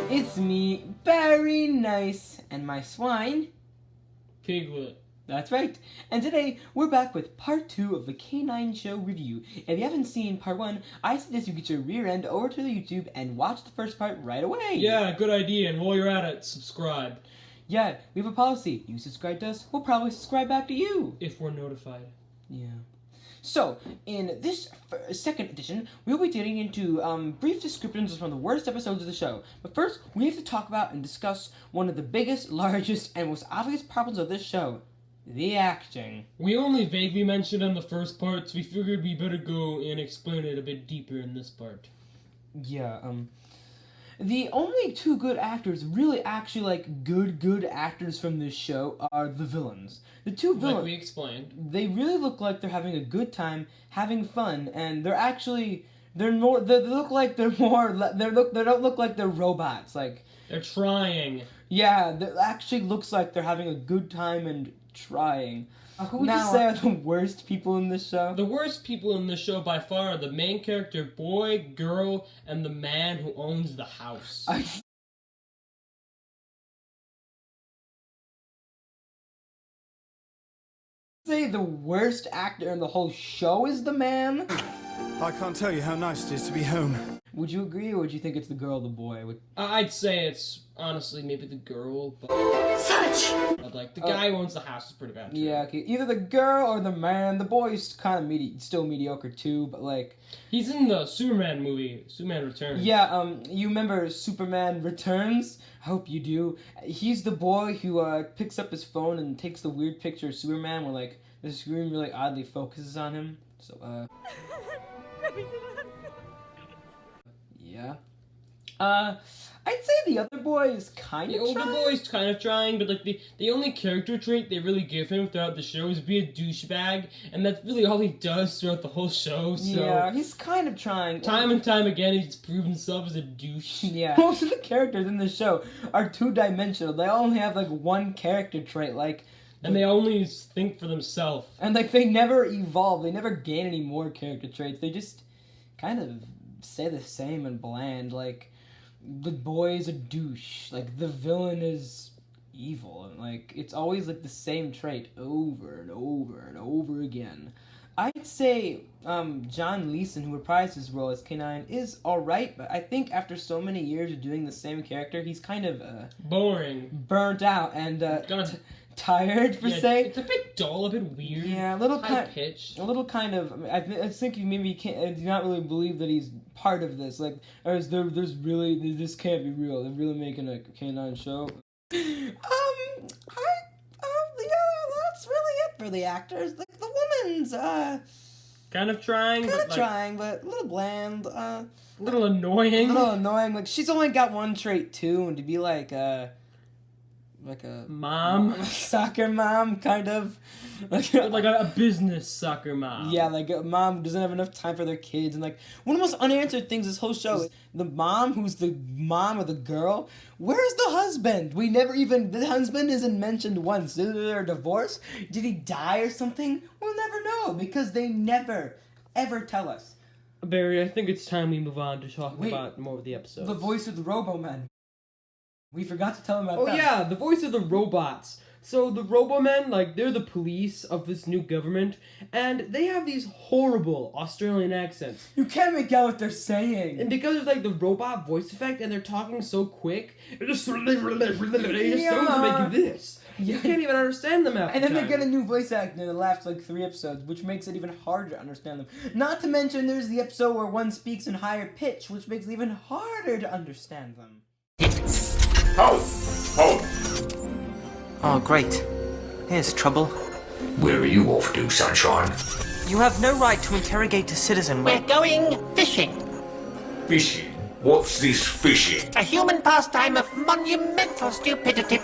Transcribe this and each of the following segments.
It's me, Barry Nice, and my swine, Piglet. That's right. And today, we're back with part 2 of the Canine Show review. If you haven't seen part 1, I suggest you get your rear end over to the YouTube and watch the first part right away. Yeah, good idea, and while you're at it, subscribe. Yeah, we have a policy. You subscribe to us, we'll probably subscribe back to you. If we're notified. Yeah. So, in this second edition, we'll be getting into brief descriptions of some of the worst episodes of the show. But first, we have to talk about and discuss one of the biggest, largest, and most obvious problems of this show. The acting. We only vaguely mentioned in the first part, so we figured we better go and explain it a bit deeper in this part. Yeah, the only two good actors, really actually, like, good actors from this show are the villains. The two villains... Like we explained. They really look like they're having a good time, having fun, and they're actually... They look like they're more... They don't look like they're robots, like... They're trying. Yeah, it actually looks like they're having a good time and trying. Who would you say are the worst people in this show? The worst people in this show by far are the main character, boy, girl, and the man who owns the house. Say the worst actor in the whole show is the man? I can't tell you how nice it is to be home. Would you agree, or would you think it's the girl or the boy? I'd say it's, honestly, maybe the girl, but... But, like, the guy who owns the house is pretty bad, too. Yeah, okay. Either the girl or the man. The boy's kind of still mediocre, too, but, like... He's in the Superman movie, Superman Returns. Yeah, you remember Superman Returns? I hope you do. He's the boy who, picks up his phone and takes the weird picture of Superman where, like, the screen really oddly focuses on him. So, yeah. I'd say the other boy is kind of trying. The older boy's kind of trying, but, like, the only character trait they really give him throughout the show is be a douchebag, and that's really all he does throughout the whole show, so... Yeah, he's kind of trying. Time and time again, he's proven himself as a douche. Yeah. Most of the characters in the show are two-dimensional. They only have, like, one character trait, like... And they only think for themselves. And, like, they never evolve. They never gain any more character traits. They just kind of stay the same and bland, like... The boy's a douche. Like, the villain is evil. And, like, it's always, like, the same trait over and over and over again. I'd say John Leeson, who reprised his role as K9, is alright, but I think after so many years of doing the same character, he's kind of... boring. Burnt out and tired, per se. It's a bit dull, a bit weird. Yeah, a little high-pitched. A little kind of... I think you maybe do not really believe that he's part of this. Like, or is there's really... This can't be real. They're really making a K9 show. Yeah, that's really it for the actors. Like, the woman's, kind of trying, but a little bland, a little annoying. Like, she's only got one trait, too, and to be like a mom, soccer mom, kind of, like a business soccer mom. Yeah, like a mom who doesn't have enough time for their kids, and like one of the most unanswered things this whole show is the mom who's the mom of the girl. Where's the husband? The husband isn't mentioned once. Is there a divorce? Did he die or something? We'll never know because they never ever tell us. Barry, I think it's time we move on to talk about more of the episodes. The voice of the Robo-Men. We forgot to tell him about that. Oh yeah, the voice of the robots. So the Robo-Men, like, they're the police of this new government, and they have these horrible Australian accents. You can't make out what they're saying. And because of, like, the robot voice effect, and they're talking so quick, it just sounds like this. You can't even understand them after. And then they get a new voice actor in the last, like, 3 episodes, which makes it even harder to understand them. Not to mention there's the episode where one speaks in higher pitch, which makes it even harder to understand them. Oh, great. Here's trouble. Where are you off to, Sunshine? You have no right to interrogate a citizen. We're going fishing. Fishing? What's this fishing? A human pastime of monumental stupidity.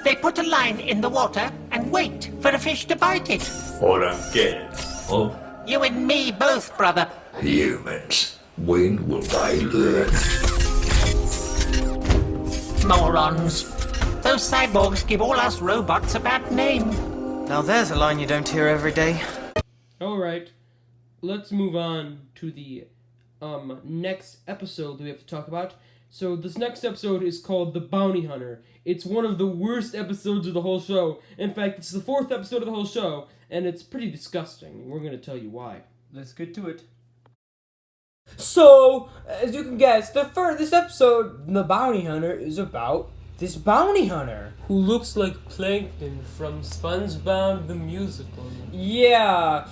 They put a line in the water and wait for a fish to bite it. I don't get it. Oh, You and me both, brother. humans. When will they learn? Morons. Those cyborgs give all us robots a bad name. Now there's a line you don't hear every day. Alright, let's move on to the next episode that we have to talk about. So this next episode is called The Bounty Hunter. It's one of the worst episodes of the whole show. In fact, it's the 4th episode of the whole show, and it's pretty disgusting. We're going to tell you why. Let's get to it. So, as you can guess, this episode, The Bounty Hunter, is about this bounty hunter. Who looks like Plankton from SpongeBob the Musical. Yeah.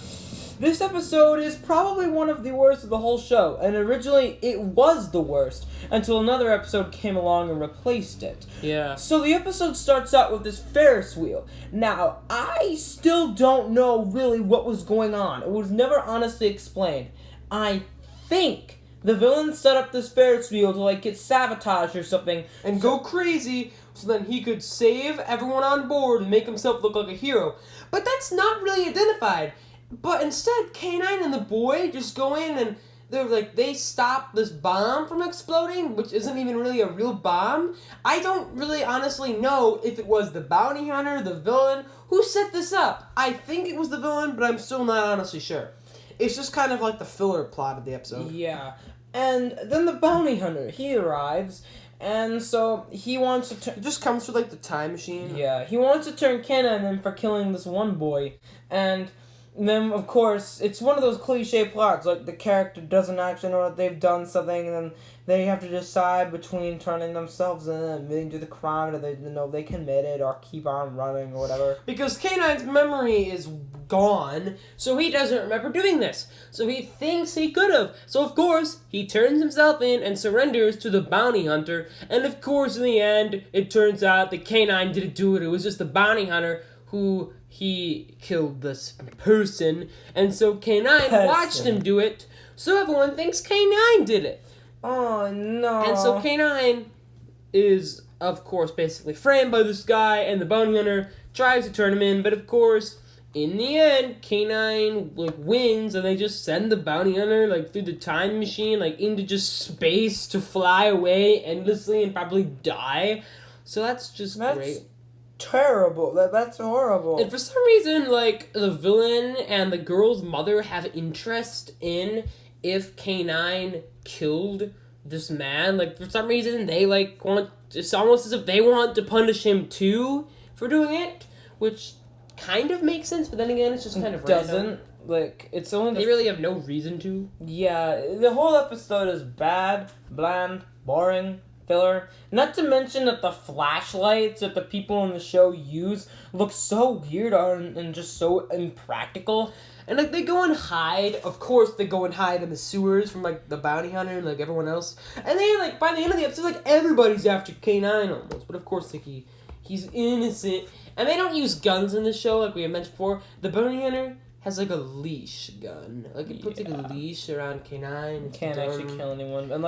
This episode is probably one of the worst of the whole show, and originally it was the worst, until another episode came along and replaced it. Yeah. So the episode starts out with this Ferris wheel. Now, I still don't know really what was going on. It was never honestly explained. I think the villain set up this Ferris wheel to, like, get sabotaged or something. And go crazy so then he could save everyone on board and make himself look like a hero. But that's not really identified. But instead, K9 and the boy just go in and they stop this bomb from exploding, which isn't even really a real bomb. I don't really honestly know if it was the bounty hunter, the villain, who set this up. I think it was the villain, but I'm still not honestly sure. It's just kind of like the filler plot of the episode. Yeah. And then the bounty hunter, he arrives, and so he wants to It just comes with like the time machine. Yeah, he wants to turn Kenan in for killing this one boy, and then, of course, it's one of those cliche plots, like the character doesn't actually know that they've done something, and then they have to decide between turning themselves in and admitting to the crime that they know they committed, or keep on running, or whatever. Because K9's memory is gone, so he doesn't remember doing this. So he thinks he could have. So of course, he turns himself in and surrenders to the bounty hunter. And of course, in the end, it turns out that K9 didn't do it. It was just the bounty hunter who he killed this person. And so K9 watched him do it. So everyone thinks K9 did it. Oh, no. And so K9 is, of course, basically framed by this guy, and the bounty hunter tries to turn him in, but of course, in the end, K9 wins, and they just send the bounty hunter through the time machine, into just space to fly away endlessly and probably die. So that's just great. Terrible. That's horrible. And for some reason, the villain and the girl's mother have interest in if K9 killed this man. For some reason, they, want... It's almost as if they want to punish him, too, for doing it. Which kind of makes sense, but then again, it's just kind of doesn't. random. It's only They really have no reason to. Yeah, the whole episode is bad, bland, boring, filler. Not to mention that the flashlights that the people in the show use look so weird and just so impractical. And they go and hide. Of course, they go and hide in the sewers from the bounty hunter and everyone else. And then by the end of the episode, everybody's after K9 almost. But of course, he's innocent. And they don't use guns in this show like we had mentioned before. The bounty hunter has a leash gun. It puts a leash around K9. Can't actually kill anyone. And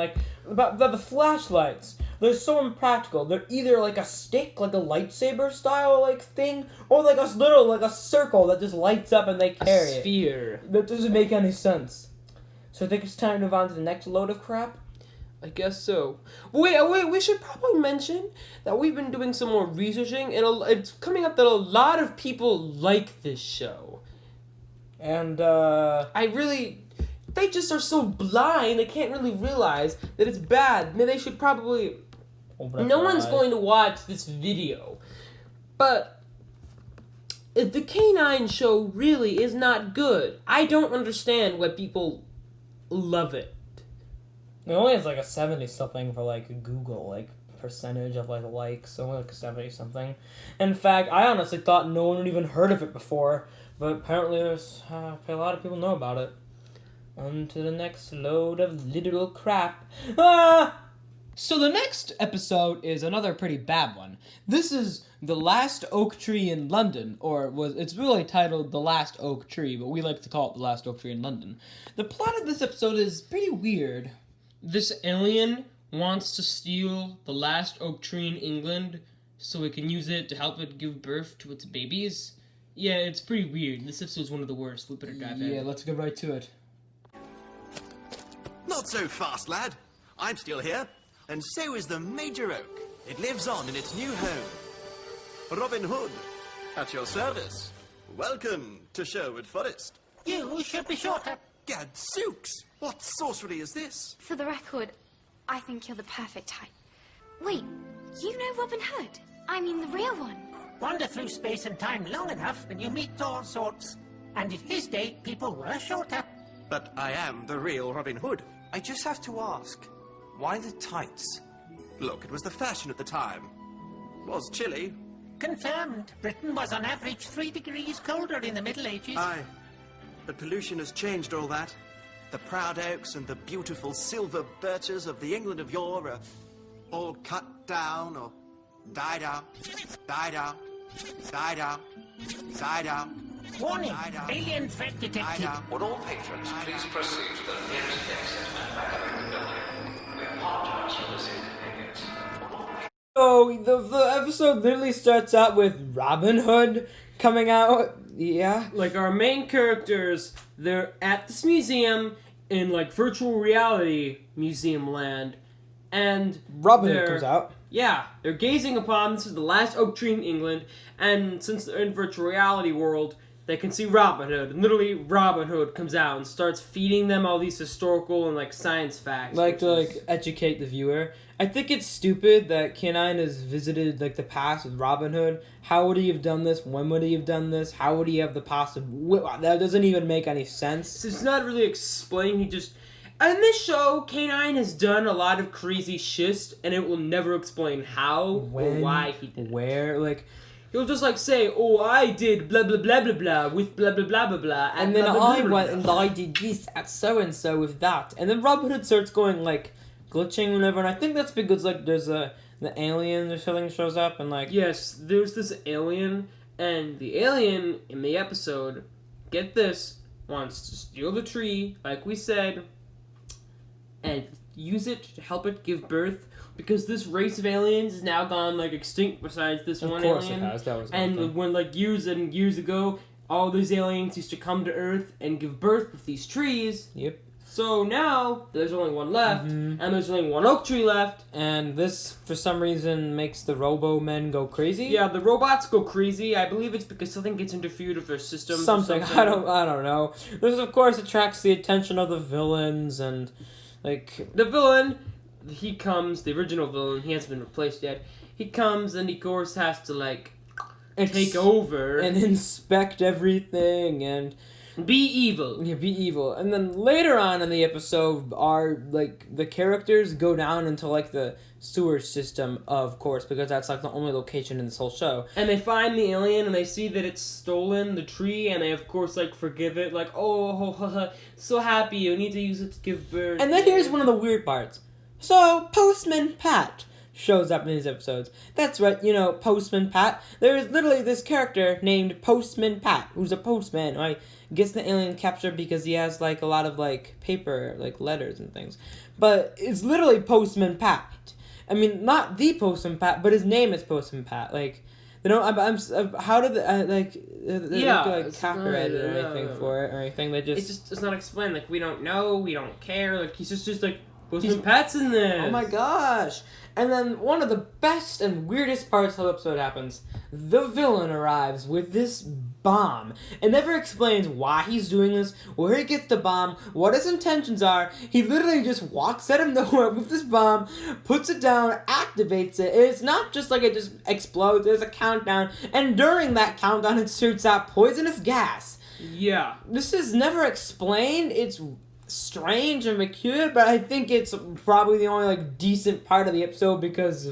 about the flashlights, they're so impractical. They're either a stick, a lightsaber style thing, or a circle that just lights up and they carry a sphere. it. That doesn't make any sense. So I think it's time to move on to the next load of crap. I guess so. Wait, we should probably mention that we've been doing some more researching, and it's coming up that a lot of people like this show. And, they just are so blind, they can't really realize that it's bad. Maybe they should probably... No one's going to watch this video. But the K9 show really is not good. I don't understand why people love it. It only has a 70-something for Google, percentage of likes, so only 70-something. In fact, I honestly thought no one had even heard of it before, but apparently there's a lot of people know about it. On to the next load of literal crap. Ah! So the next episode is another pretty bad one. This is The Last Oak Tree in London, it's really titled The Last Oak Tree, but we like to call it The Last Oak Tree in London. The plot of this episode is pretty weird. This alien wants to steal the last oak tree in England so it can use it to help it give birth to its babies. Yeah, it's pretty weird. This episode's one of the worst. We better dive in. Yeah, let's get right to it. Not so fast, lad. I'm still here, and so is the Major Oak. It lives on in its new home. Robin Hood, at your service. Welcome to Sherwood Forest. You should be shorter. Gadzooks! What sorcery is this? For the record, I think you're the perfect type. Wait, you know Robin Hood? I mean the real one. Wander through space and time long enough and you meet all sorts. And in his day, people were shorter. But I am the real Robin Hood. I just have to ask, why the tights? Look, it was the fashion at the time. Was chilly. Confirmed. Britain was on average 3 degrees colder in the Middle Ages. Aye. But pollution has changed all that. The proud oaks and the beautiful silver birches of the England of yore are all cut down or died out, died out, died out, died out. Warning, alien threat detected. Would all patrons please proceed to the nearest exit and back up in the building? We apologize for this inconvenience. So the episode literally starts out with Robin Hood coming out. Yeah. Like, our main characters, they're at this museum in, like, virtual reality museum land. And Robin Hood comes out. Yeah, they're gazing upon, this is the last oak tree in England, and since they're in virtual reality world, they can see Robin Hood. And literally, Robin Hood comes out and starts feeding them all these historical and, like, science facts. To educate the viewer. I think it's stupid that K9 has visited, like, the past with Robin Hood. How would he have done this? When would he have done this? How would he have the past of... That doesn't even make any sense. So it's not really explained, he just... In this show, K9 has done a lot of crazy shit, and it will never explain how or why he did it. Where, like... He'll just, like, say, oh, I did blah, blah, blah, blah, blah, with blah, blah, blah, blah, blah. And then blah, blah, I blah, went blah, and blah. I did this at so-and-so with that. And then Robin Hood starts going, like, glitching whenever. And I think that's because, like, there's the alien or something shows up and, like... Yes, there's this alien, and the alien in the episode, get this, wants to steal the tree, like we said, and use it to help it give birth, because this race of aliens is now gone, like, extinct besides this one alien. Of course it has, that was And when, like, years and years ago, all these aliens used to come to Earth and give birth with these trees. Yep. So now, there's only one left, and there's only one oak tree left. And this, for some reason, makes the Robo-Men go crazy? Yeah, the robots go crazy. I believe it's because something gets interfered with their systems. Something. I don't know. This, of course, attracts the attention of the villains, and, like... The villain, he comes, the original villain, he hasn't been replaced yet. He comes and he, of course, has to, like, take over. And inspect everything, and... Be evil. Yeah, be evil. And then later on in the episode, the characters go down into, like, the sewer system, of course, because that's, like, the only location in this whole show. And they find the alien, and they see that it's stolen the tree, and they, of course, like, forgive it, like, oh, so happy, you need to use it to give birth. And then here's one of the weird parts. So, Postman Pat shows up in these episodes. That's right, Postman Pat. There's literally this character named Postman Pat, who's a postman, right? Gets the alien captured because he has, like, a lot of, like, paper, like, letters and things. But it's literally Postman Pat. I mean, not the Postman Pat, but his name is Postman Pat. Like, they don't, how did they don't do, like, copyright or anything for it or anything. They just... It's not explained. Like, we don't know, we don't care. Like, he's just like, Postman Pat's in this. Oh my gosh. And then one of the best and weirdest parts of the episode happens. The villain arrives with this bomb. It never explains why he's doing this, where he gets the bomb, what his intentions are. He literally just walks out of nowhere with this bomb, puts it down, activates it. And it's not just like it just explodes. There's a countdown. And during that countdown, it shoots out poisonous gas. Yeah. This is never explained. It's strange and peculiar, but I think it's probably the only, like, decent part of the episode because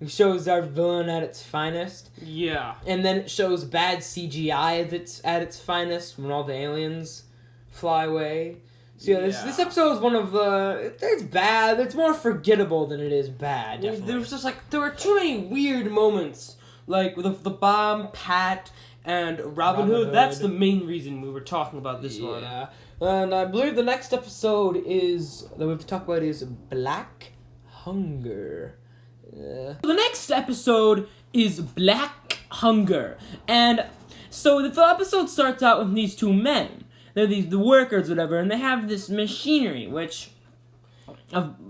it shows our villain at its finest. Yeah. And then it shows bad CGI at its finest when all the aliens fly away. So yeah, this episode is one of the... It's bad. It's more forgettable than it is bad, definitely. There was just, like... There were too many weird moments. Like, with the bomb, Pat... and Robin Robin Hood. Hood. That's the main reason we were talking about this one. Yeah. And I believe the next episode that we have to talk about is Black Hunger. The next episode is Black Hunger. And so the episode starts out with these two men. They're the workers, whatever, and they have this machinery, which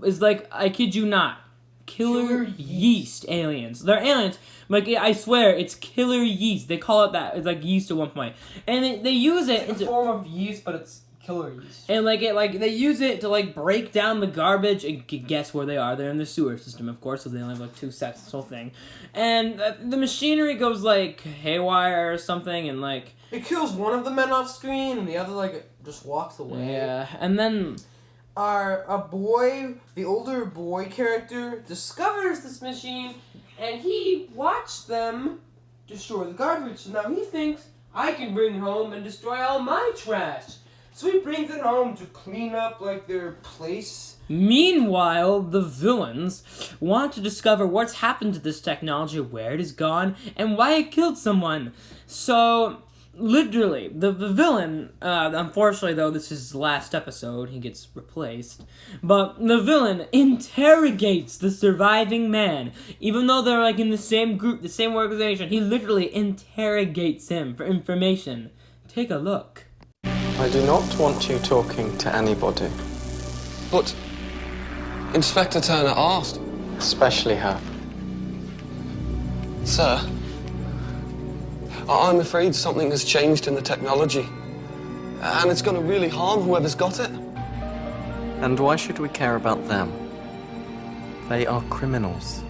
is like, I kid you not, killer yeast aliens. They're aliens. Like, I swear, it's killer yeast. They call it that. It's like yeast at one point. And they use it It's a form of yeast, but it's killer yeast. and they use it to break down the garbage and guess where they are. They're in the sewer system, of course, so they only have 2 sets, this whole thing. And the machinery goes haywire or something, and It kills one of the men off screen, and the other just walks away. yeah. And then The older boy character, discovers this machine, and he watched them destroy the garbage. So now he thinks, I can bring it home and destroy all my trash. So he brings it home to clean up their place. meanwhile, the villains want to discover what's happened to this technology, where it is gone, and why it killed someone. So, literally, the villain, unfortunately though, this is his last episode, he gets replaced, but the villain interrogates the surviving man. Even though they're in the same group, the same organization, he literally interrogates him for information. Take a look. I do not want you talking to anybody. But Inspector Turner asked. Especially her. Sir, I'm afraid something has changed in the technology. And it's going to really harm whoever's got it. And why should we care about them? They are criminals.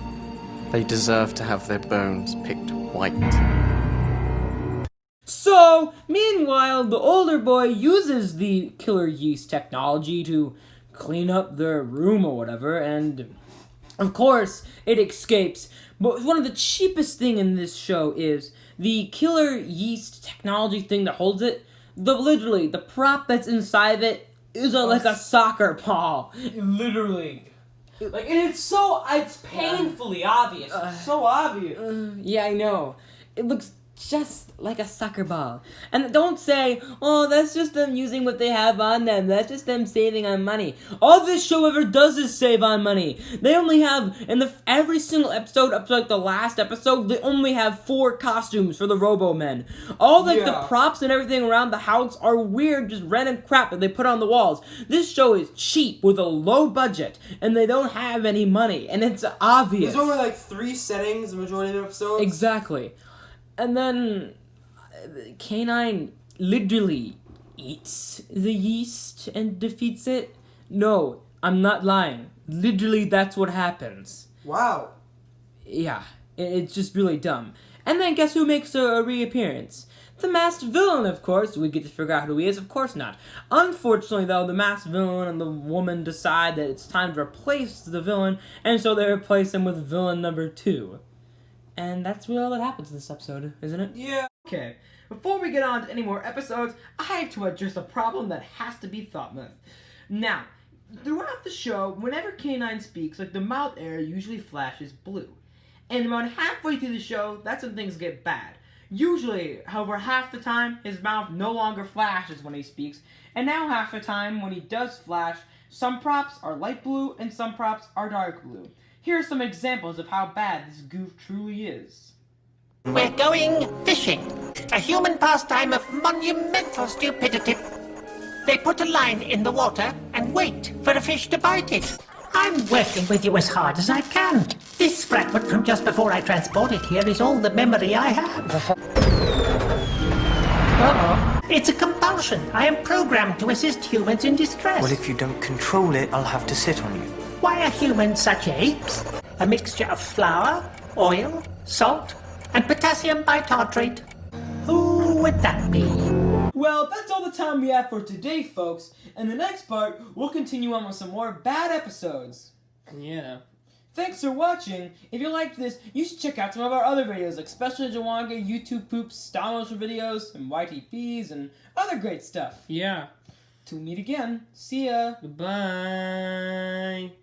They deserve to have their bones picked white. So, meanwhile, the older boy uses the killer yeast technology to clean up their room or whatever, and of course, it escapes. But one of the cheapest thing in this show is the killer yeast technology thing that holds it. Literally, the prop that's inside of it is like a soccer ball. Literally. And it's painfully obvious. It's so obvious. Yeah, I know. It looks just like a soccer ball. And don't say, oh, that's just them using what they have on them. That's just them saving on money. All this show ever does is save on money. They only have, every single episode, up to the last episode, they only have 4 costumes for the Robo-Men. All the props and everything around the house are weird, just random crap that they put on the walls. This show is cheap with a low budget, and they don't have any money, and it's obvious. There's only 3 settings the majority of the episodes. Exactly. And then K9 literally eats the yeast and defeats it. No, I'm not lying. Literally, that's what happens. Wow. Yeah, it's just really dumb. And then guess who makes a reappearance? The masked villain, of course. We get to figure out who he is? Of course not. Unfortunately, though, the masked villain and the woman decide that it's time to replace the villain, and so they replace him with villain number 2. And that's really all that happens in this episode, isn't it? Yeah. Okay, before we get on to any more episodes, I have to address a problem that has to be thought with. Now, throughout the show, whenever K9 speaks, the mouth area usually flashes blue. And about halfway through the show, that's when things get bad. Usually, however, half the time, his mouth no longer flashes when he speaks, and now half the time, when he does flash, some props are light blue and some props are dark blue. Here are some examples of how bad this goof truly is. We're going fishing. A human pastime of monumental stupidity. They put a line in the water and wait for a fish to bite it. I'm working with you as hard as I can. This fragment from just before I transport it here is all the memory I have. Uh-oh. It's a compulsion. I am programmed to assist humans in distress. Well, if you don't control it, I'll have to sit on you. Why are humans such apes? A mixture of flour, oil, salt, and potassium bitartrate. Who would that be? Well, that's all the time we have for today, folks. In the next part, we'll continue on with some more bad episodes. Yeah. Thanks for watching. If you liked this, you should check out some of our other videos like Special Jawanga, YouTube Poops, stop motion videos, and YTPs, and other great stuff. Yeah. Till we meet again. See ya. Goodbye.